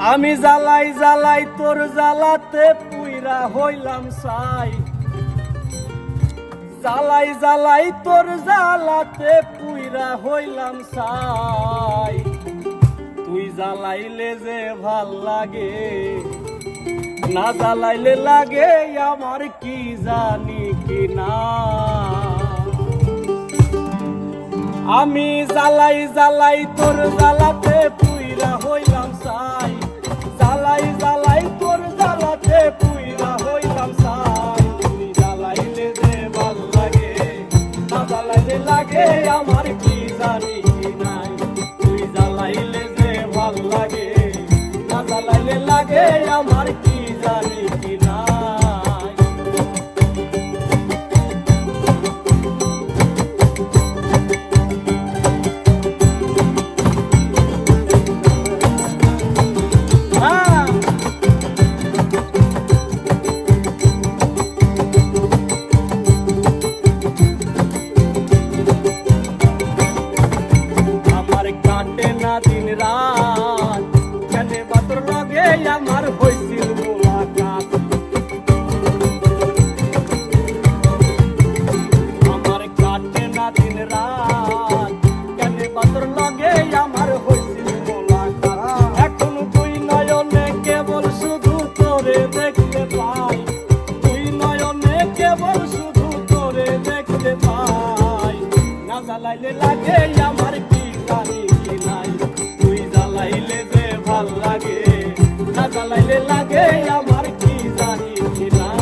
আমি জ্বালাই জ্বালাই তোর জ্বালাতে পুইরা হইলাম ছাই, জ্বালাই জ্বালাই তোর জ্বালাতে পুইরা হইলাম ছাই। তুই জ্বালাইলে যে ভাল লাগে, না জ্বালাইলে লাগে আমার কি জানি কি না। আমি জ্বালাই জ্বালাই তোর জ্বালাতে পুইরা হইলাম ছাই, জ্বালাই জ্বালাই তোর জ্বালাতে পুইরা হইলাম ছাই। তুই জ্বালাইলে যে ভাল লাগে, না জ্বালাইলে লাগে আমার কি জানি কি নাই। তুই জ্বালাইলে যে ভাল লাগে, না জ্বালাইলে লাগে আমার কি জানি কি নাই। দিন রাত কেনে বাতর লগে আমার হইছিল মোলাকাত, আমার কাটে না দিন রাত কেনে বাতর লগে আমার হইছিল মোলাকাত। এখন তুই নয়নে কেবল শুধু তোরে দেখতে পাই, তুই নয়নে কেবল শুধু তোরে দেখতে পাই। না জ্বালাইলে লাগে আমার কি জানি কি নাই। তুই জ্বালাইলে যে ভাল লাগে, না জ্বালাইলে লাগে আমার কি জানি কি নাই।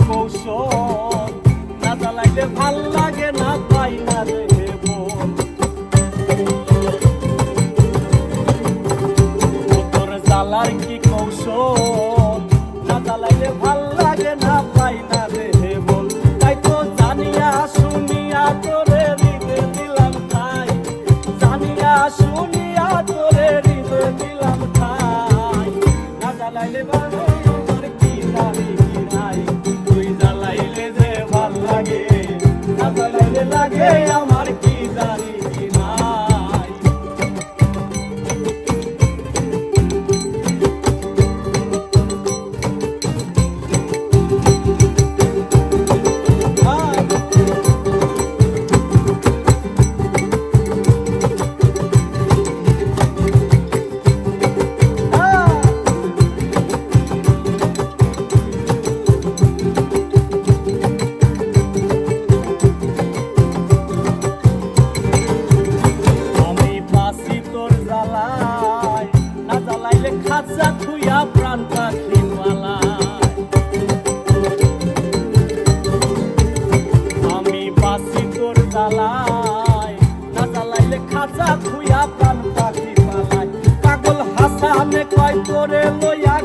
কৌশল না জ্বালাইলে ভাল লাগে না পাই না রে মন। তোর জ্বালার কি কৌশল না জ্বালাইলে ভাল লাগে না পাই না রে মন। তাই তো জানিয়া শুনিয়া তোরে হৃদয় দিলাম ঠাই, জানিয়া শুনিয়া তোরে হৃদয় দিলাম ঠাই। না জ্বালাইলে আমার কি জানি কি নাই। তুই জ্বালাইলে যে ভাল লাগে, না জ্বালাইলে লাগে আমার কি জানি কি নাই। খাঁচা থুইয়া প্রাণ পাখি পালায়, আমি বাসি তোর জ্বালায়, না জ্বালাইলে খাঁচা থুইয়া প্রাণ পাখি পালায়। পাগল হাসানে কয় তোরে লইয়া